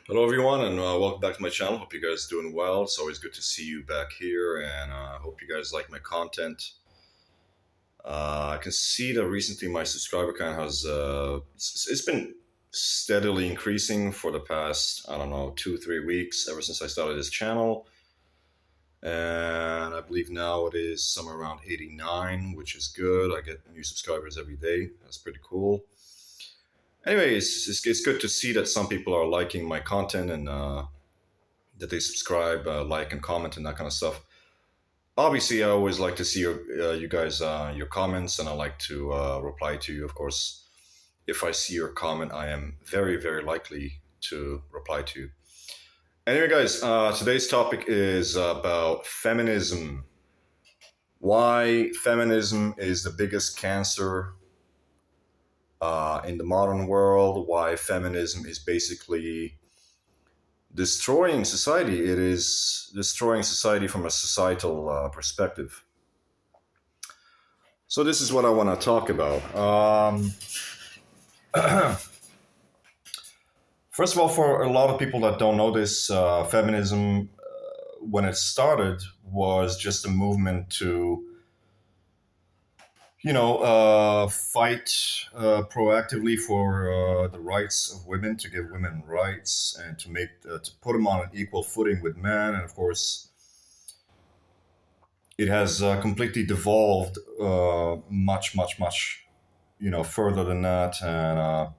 Hello, everyone, and welcome back to my channel. Hope you guys are doing well. It's always good to see you back here, and I hope you guys like my content. I can see that recently my subscriber count has it's been steadily increasing for the past, I don't know, 2 3 weeks ever since I started this channel, and I believe now it is somewhere around 89, which is good. I get new subscribers every day. That's pretty cool. Anyway, it's good to see that some people are liking my content and that they subscribe, like, and comment and that kind of stuff. Obviously, I always like to see you guys, your comments, and I like to reply to you. Of course, if I see your comment, I am very, very likely to reply to you. Anyway, guys, today's topic is about feminism. Why feminism is the biggest cancer in the modern world. Why feminism is basically destroying society. It is destroying society from a societal perspective. So this is what I want to talk about. First of all, for a lot of people that don't know this, feminism, when it started, was just a movement to, fight proactively for the rights of women, to give women rights, and to put them on an equal footing with men. And of course, it has completely devolved much, much, much, further than that. And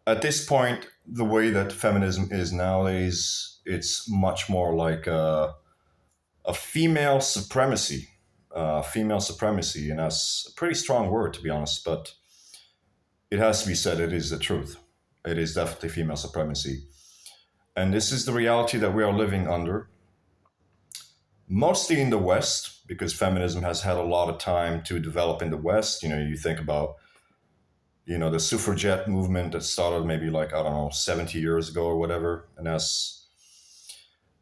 at this point, the way that feminism is nowadays, it's much more like a female supremacy. Female supremacy, and that's a pretty strong word, to be honest, but it has to be said. It is the truth. It is definitely female supremacy. And this is the reality that we are living under, mostly in the West, because feminism has had a lot of time to develop in the West. You think about, the suffragette movement that started maybe, like, I don't know, 70 years ago or whatever, and has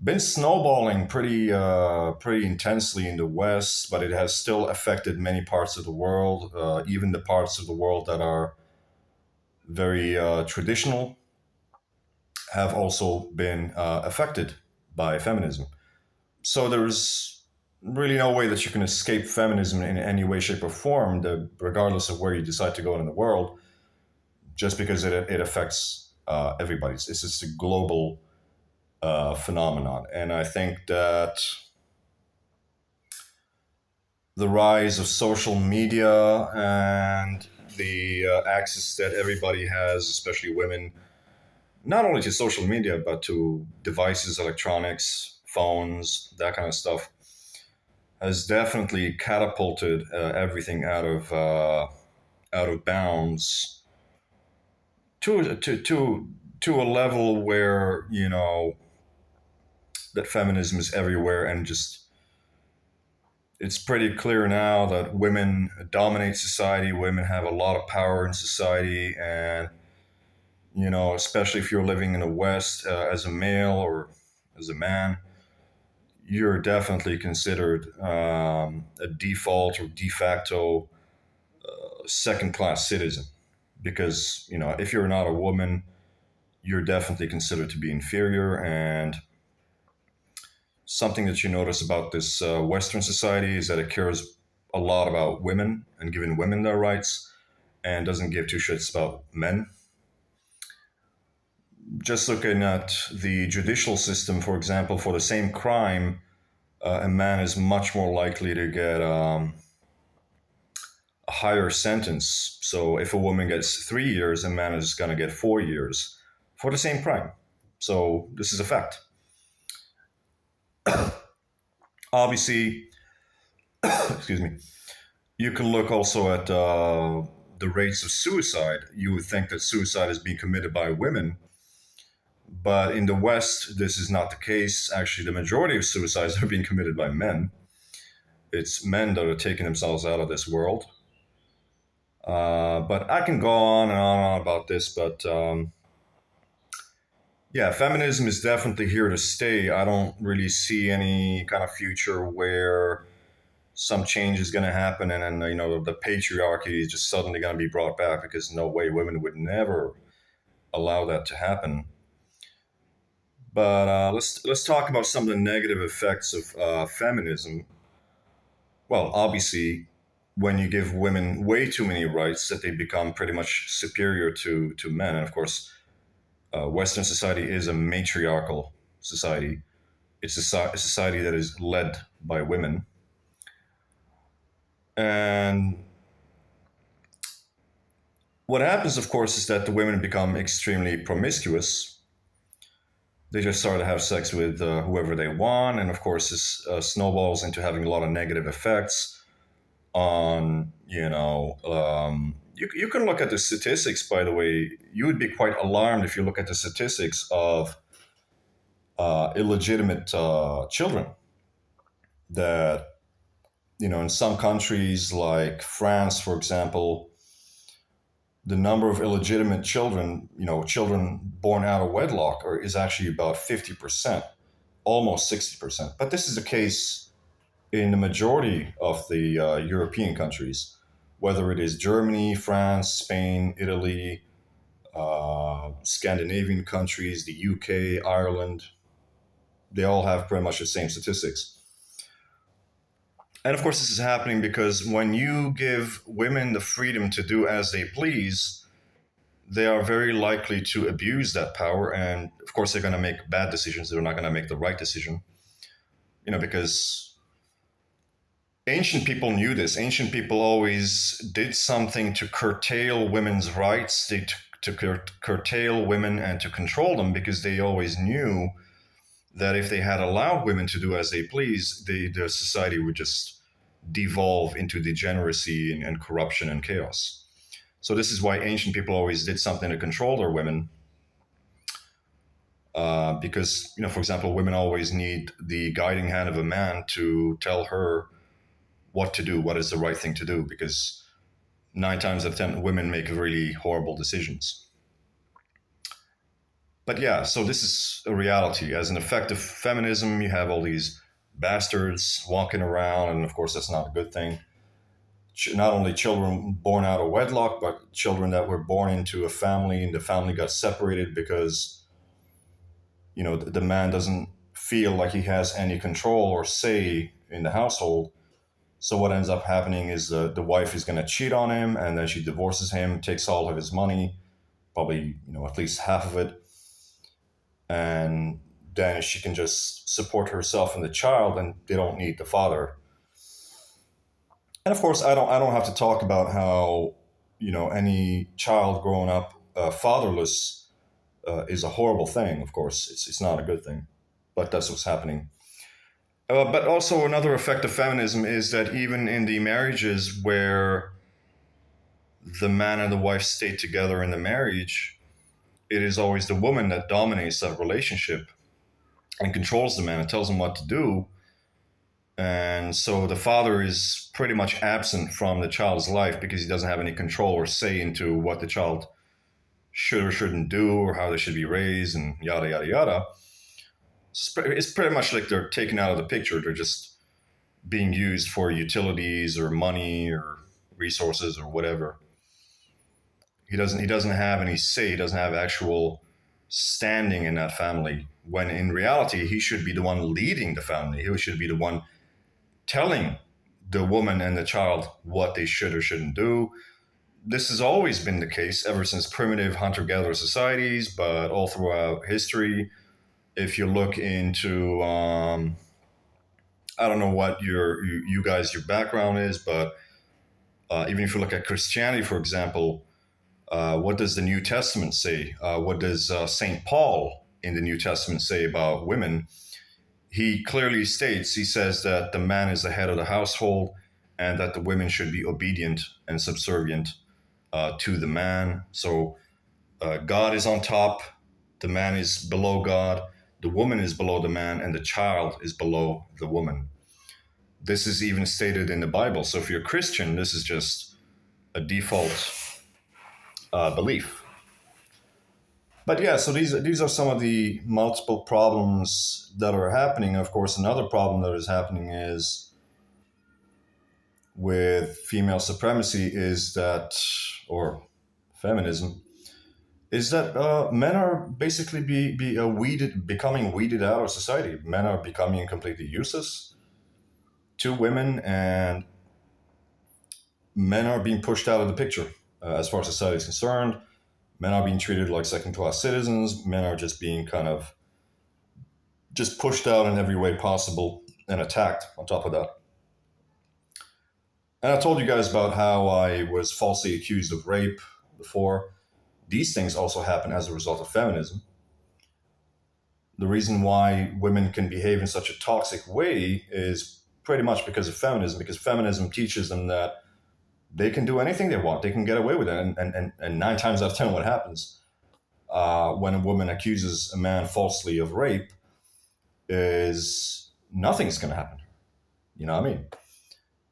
been snowballing pretty intensely in the West, but it has still affected many parts of the world, even the parts of the world that are very traditional have also been affected by feminism. So there's really no way that you can escape feminism in any way, shape, or form, regardless of where you decide to go in the world, just because it affects everybody. It's just a global phenomenon. And I think that the rise of social media and the access that everybody has, especially women, not only to social media, but to devices, electronics, phones, that kind of stuff, has definitely catapulted everything out of bounds to a level where that feminism is everywhere, and just it's pretty clear now that women dominate society. Women have a lot of power in society, and especially if you're living in the West, as a male or as a man, you're definitely considered a default or de facto second class citizen, because if you're not a woman, you're definitely considered to be inferior. And something that you notice about this Western society is that it cares a lot about women and giving women their rights, and doesn't give two shits about men. Just looking at the judicial system, for example, for the same crime, a man is much more likely to get a higher sentence. So if a woman gets 3 years, a man is going to get 4 years for the same crime. So this is a fact. Obviously, excuse me, you can look also at the rates of suicide. You would think that suicide is being committed by women, but in the West, this is not the case. Actually, the majority of suicides are being committed by men. It's men that are taking themselves out of this world. But I can go on and on about this, but yeah, feminism is definitely here to stay. I don't really see any kind of future where some change is going to happen, and then the patriarchy is just suddenly going to be brought back, because no way, women would never allow that to happen. But let's talk about some of the negative effects of feminism. Well, obviously, when you give women way too many rights, that they become pretty much superior to men. And of course, Western society is a matriarchal society. It's a society that is led by women. And what happens, of course, is that the women become extremely promiscuous. They just start to have sex with whoever they want. And of course, this snowballs into having a lot of negative effects on, you can look at the statistics, by the way. You would be quite alarmed if you look at the statistics of illegitimate children that, in some countries like France, for example, the number of illegitimate children, children born out of wedlock, is actually about 50%, almost 60%. But this is the case in the majority of the European countries, whether it is Germany, France, Spain, Italy, Scandinavian countries, the UK, Ireland. They all have pretty much the same statistics. And of course, this is happening because when you give women the freedom to do as they please, they are very likely to abuse that power. And of course, they're going to make bad decisions. They're not going to make the right decision, because ancient people knew this. Ancient people always did something to curtail women's rights, to curtail women and to control them, because they always knew that if they had allowed women to do as they please, the society would just devolve into degeneracy and corruption and chaos. So this is why ancient people always did something to control their women. Because, for example, women always need the guiding hand of a man to tell her what to do, what is the right thing to do, because 9 times out of 10, women make really horrible decisions. But yeah, so this is a reality. As an effect of feminism, you have all these bastards walking around, and of course, that's not a good thing. Not only children born out of wedlock, but children that were born into a family and the family got separated because, the man doesn't feel like he has any control or say in the household. So what ends up happening is the wife is going to cheat on him, and then she divorces him, takes all of his money, probably at least half of it, and then she can just support herself and the child, and they don't need the father. And of course, I don't have to talk about how any child growing up fatherless is a horrible thing. Of course, it's not a good thing, but that's what's happening. But also another effect of feminism is that even in the marriages where the man and the wife stay together in the marriage, it is always the woman that dominates that relationship and controls the man and tells him what to do. And so the father is pretty much absent from the child's life because he doesn't have any control or say into what the child should or shouldn't do or how they should be raised and yada, yada, yada. It's pretty much like they're taken out of the picture. They're just being used for utilities or money or resources or whatever. He doesn't have any say. He doesn't have actual standing in that family. When in reality, he should be the one leading the family. He should be the one telling the woman and the child what they should or shouldn't do. This has always been the case ever since primitive hunter-gatherer societies, but all throughout history. If you look into, I don't know what you guys your background is, but even if you look at Christianity, for example, what does the New Testament say? What does Saint Paul in the New Testament say about women? He clearly states, he says that the man is the head of the household and that the women should be obedient and subservient to the man. So God is on top, the man is below God, the woman is below the man, and the child is below the woman. This is even stated in the Bible. So if you're a Christian, this is just a default belief. But yeah, so these are some of the multiple problems that are happening. Of course, another problem that is happening is with female supremacy is that, or feminism, is that men are basically becoming weeded out of society. Men are becoming completely useless to women, and men are being pushed out of the picture as far as society is concerned. Men are being treated like second class citizens. Men are just being kind of just pushed out in every way possible and attacked on top of that. And I told you guys about how I was falsely accused of rape before. These things also happen as a result of feminism. The reason why women can behave in such a toxic way is pretty much because of feminism, because feminism teaches them that they can do anything they want, they can get away with it. And 9 times out of 10, what happens when a woman accuses a man falsely of rape is nothing's going to happen. You know what I mean?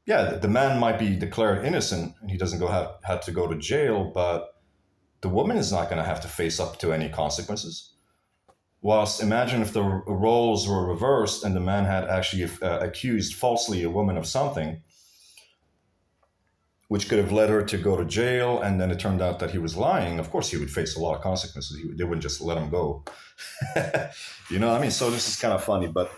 Yeah, the man might be declared innocent and he doesn't have to go to jail, but the woman is not going to have to face up to any consequences. Whilst imagine if the roles were reversed and the man had actually accused falsely a woman of something, which could have led her to go to jail, and then it turned out that he was lying. Of course, he would face a lot of consequences. They wouldn't just let him go. You know what I mean? So this is kind of funny, but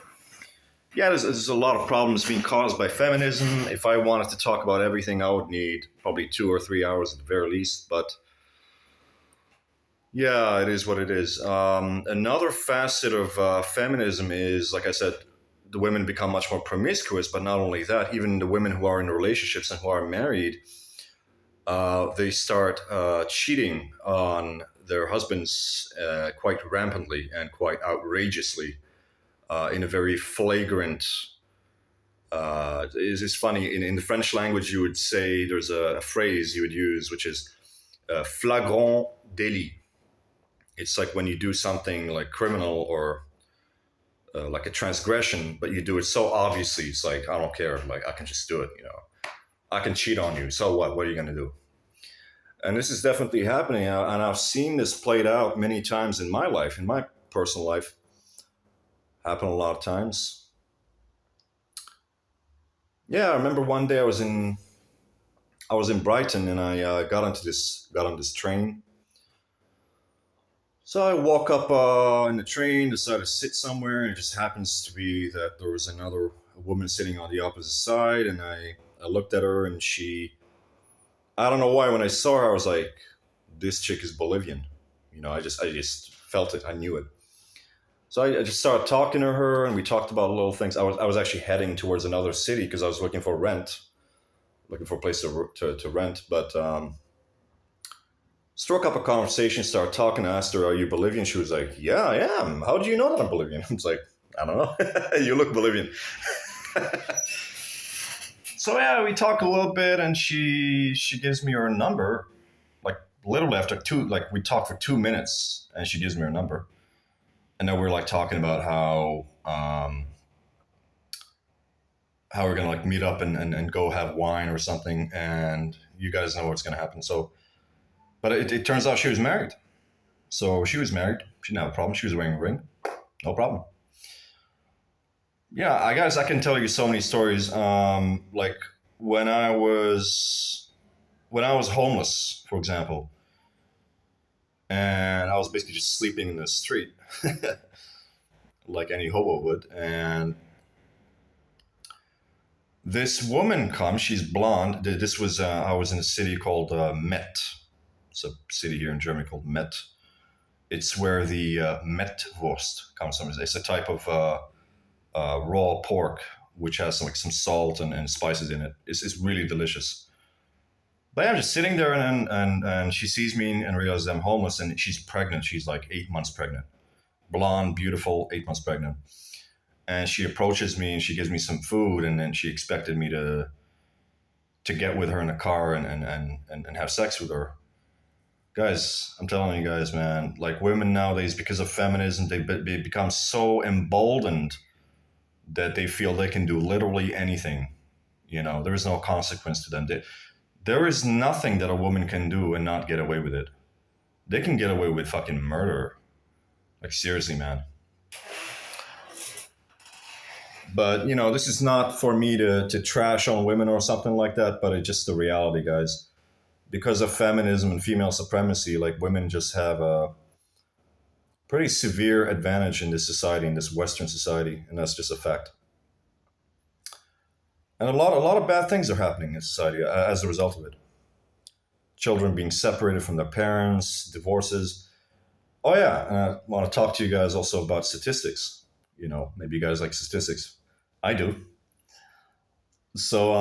yeah, there's a lot of problems being caused by feminism. If I wanted to talk about everything, I would need probably 2 or 3 hours at the very least. But yeah, it is what it is. Another facet of feminism is, like I said, the women become much more promiscuous. But not only that, even the women who are in relationships and who are married, they start cheating on their husbands quite rampantly and quite outrageously in a very flagrant. It's funny in the French language. You would say there's a phrase you would use, which is flagrant délit. It's like when you do something like criminal or like a transgression, but you do it so obviously. It's like, I don't care. Like, I can just do it. You know, I can cheat on you. So what? What are you going to do? And this is definitely happening. And I've seen this played out many times in my life, in my personal life. Happen a lot of times. Yeah, I remember one day I was in Brighton and I got on this train. So I walk up in the train, decide to sit somewhere, and it just happens to be that there was another woman sitting on the opposite side, and I looked at her, and I don't know why, when I saw her, I was like, this chick is Bolivian. You know, I just felt it, I knew it. So I just started talking to her, and we talked about little things. I was actually heading towards another city because I was looking for rent, looking for a place to rent, but struck up a conversation, started talking, asked her, are you Bolivian? She was like, yeah, I am. How do you know that I'm Bolivian? I was like, I don't know. You look Bolivian. So yeah, we talk a little bit and she gives me her number. Like literally after we talked for 2 minutes and she gives me her number. And then we're like talking about how we're gonna like meet up and go have wine or something, and you guys know what's gonna happen. So but it turns out she was married. So she was married. She didn't have a problem. She was wearing a ring. No problem. Yeah, I guess I can tell you so many stories. Like when I was homeless, for example, and I was basically just sleeping in the street, like any hobo would. And this woman comes. She's blonde. This was I was in a city called Met. It's a city here in Germany called Met. It's where the Metwurst comes from. It's a type of raw pork which has some salt and spices in it. It's really delicious. But yeah, I'm just sitting there and she sees me and realizes I'm homeless and she's pregnant. She's like 8 months pregnant. Blonde, beautiful, 8 months pregnant. And she approaches me and she gives me some food and then she expected me to get with her in a car and have sex with her. Guys, I'm telling you guys, man, like women nowadays, because of feminism, they become so emboldened that they feel they can do literally anything. You know, there is no consequence to them. There is nothing that a woman can do and not get away with it. They can get away with fucking murder. Like, seriously, man. But, you know, this is not for me to trash on women or something like that, but it's just the reality, guys. because of feminism and female supremacy, like women just have a pretty severe advantage in this society, in this Western society, and that's just a fact. And a lot of bad things are happening in society as a result of it. Children being separated from their parents, divorces. Oh yeah, and I want to talk to you guys also about statistics. Maybe you guys like statistics. I do. So,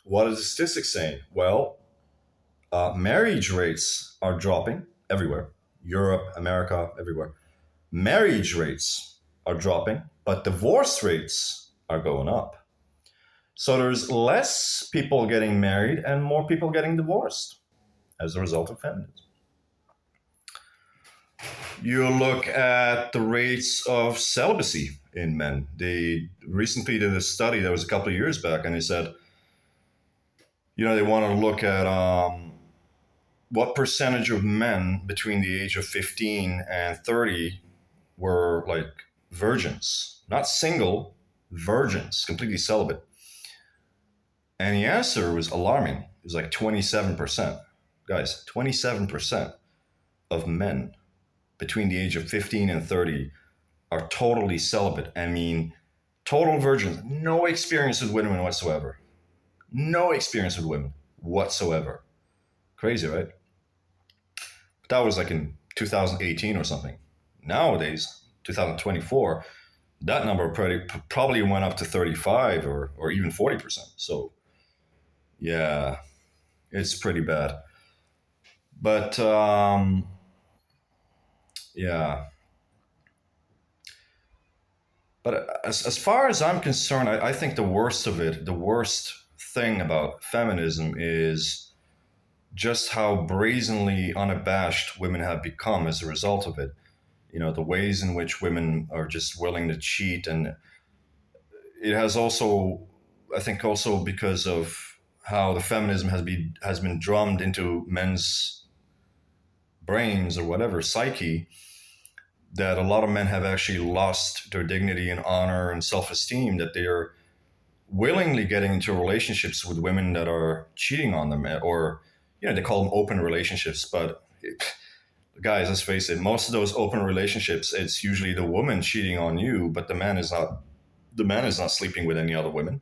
what are the statistics saying? Well, marriage rates are dropping everywhere. Europe, America, everywhere. Marriage rates are dropping, but divorce rates are going up. So there's less people getting married and more people getting divorced as a result of feminism. You look at the rates of celibacy in men. They recently did a study that was a couple of years back, and they said, they want to look at what percentage of men between the age of 15 and 30 were like virgins, not single, virgins, completely celibate. And the answer was alarming. It was like 27%. Guys, 27% of men between the age of 15 and 30 are totally celibate. I mean, total virgins, no experience with women whatsoever. No experience with women whatsoever. Crazy, right? But that was like in 2018 or something. Nowadays, 2024, that number probably went up to 35 or even 40%. So, yeah, it's pretty bad. But, yeah. But as far as I'm concerned, I think the worst of it, the worst thing about feminism is just how brazenly unabashed women have become as a result of it. The ways in which women are just willing to cheat. And it has also, I think, also because of how the feminism has been drummed into men's brains or whatever, psyche, that a lot of men have actually lost their dignity and honor and self-esteem, that they are willingly getting into relationships with women that are cheating on them, or they call them open relationships. But guys, let's face it, most of those open relationships, it's usually the woman cheating on you, but the man is not sleeping with any other women.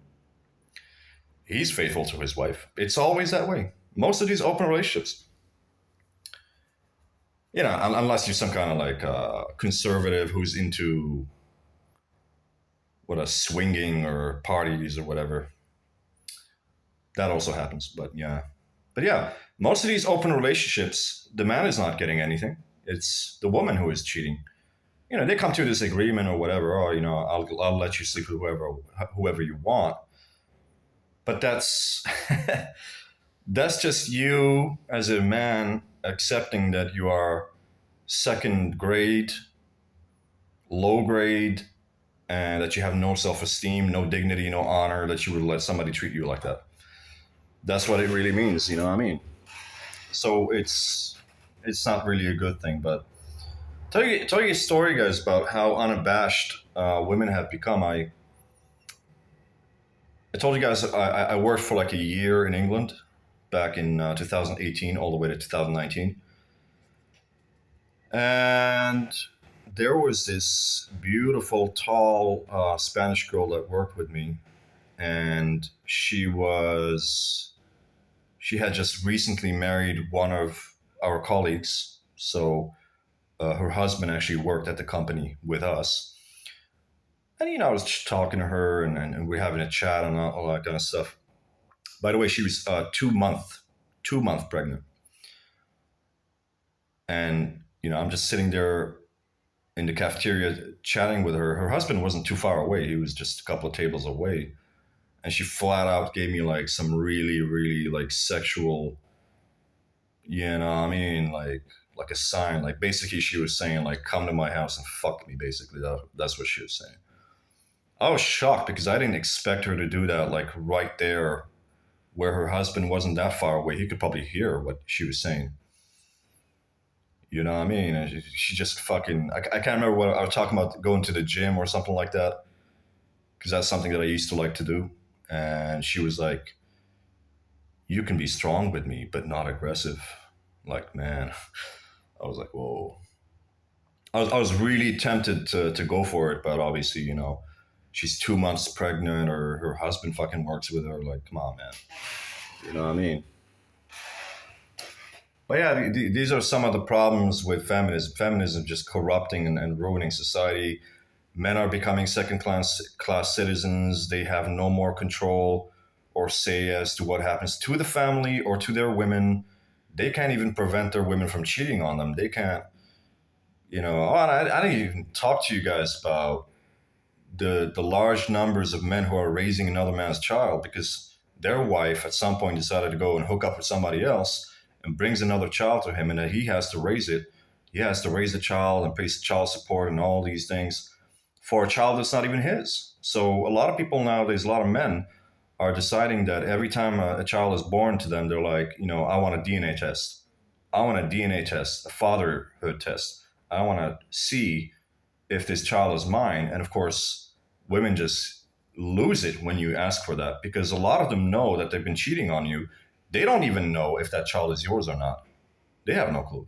He's faithful to his wife. It's always that way. Most of these open relationships, unless you're some kind of like conservative who's into swinging or parties or whatever. That also happens, but yeah, most of these open relationships, the man is not getting anything. It's the woman who is cheating. They come to this agreement or whatever. Oh, I'll let you sleep with whoever you want. But that's that's just you as a man accepting that you are second grade, low grade, and that you have no self-esteem, no dignity, no honor, that you would let somebody treat you like that. That's what it really means, you know what I mean? So it's not really a good thing. But tell you a story, guys, about how unabashed women have become. I told you guys I worked for like a year in England back in 2018 all the way to 2019. And there was this beautiful, tall Spanish girl that worked with me. And she had just recently married one of our colleagues. So her husband actually worked at the company with us. And, I was just talking to her and we're having a chat and all that kind of stuff. By the way, she was 2 month pregnant. And, I'm just sitting there in the cafeteria chatting with her. Her husband wasn't too far away. He was just a couple of tables away. And she flat out gave me like some really, really like sexual, like a sign. Like basically she was saying like, come to my house and fuck me, basically. That's what she was saying. I was shocked because I didn't expect her to do that like right there where her husband wasn't that far away. He could probably hear what she was saying. You know what I mean? And she just fucking, I can't remember what I was talking about, going to the gym or something like that. Because that's something that I used to like to do. And she was like, you can be strong with me, but not aggressive. Like, man, I was like, whoa. I was really tempted to go for it, but obviously, she's 2 months pregnant, or her husband fucking works with her. Like, come on, man. You know what I mean? But yeah, these are some of the problems with feminism. Feminism just corrupting and ruining society. Men are becoming second class citizens. They have no more control or say as to what happens to the family or to their women. They can't even prevent their women from cheating on them. They can't, oh, and I didn't even talk to you guys about the large numbers of men who are raising another man's child because their wife at some point decided to go and hook up with somebody else and brings another child to him, and then he has to raise it. He has to raise the child and pay child support and all these things for a child that's not even his. So a lot of people nowadays, a lot of men are deciding that every time a child is born to them, they're like, I want a DNA test. I want a DNA test, a fatherhood test. I want to see if this child is mine. And of course, women just lose it when you ask for that because a lot of them know that they've been cheating on you. They don't even know if that child is yours or not. They have no clue.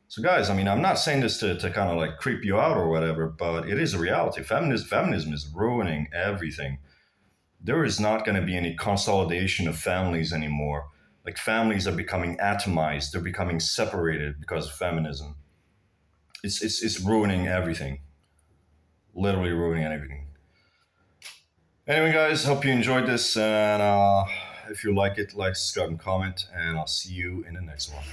So, guys, I mean, I'm not saying this to kind of like creep you out or whatever, but it is a reality. Feminism is ruining everything. There is not going to be any consolidation of families anymore. Like, families are becoming atomized, they're becoming separated because of feminism. It's ruining everything, literally ruining everything. Anyway, guys, hope you enjoyed this. And if you like it, like, subscribe, and comment. And I'll see you in the next one.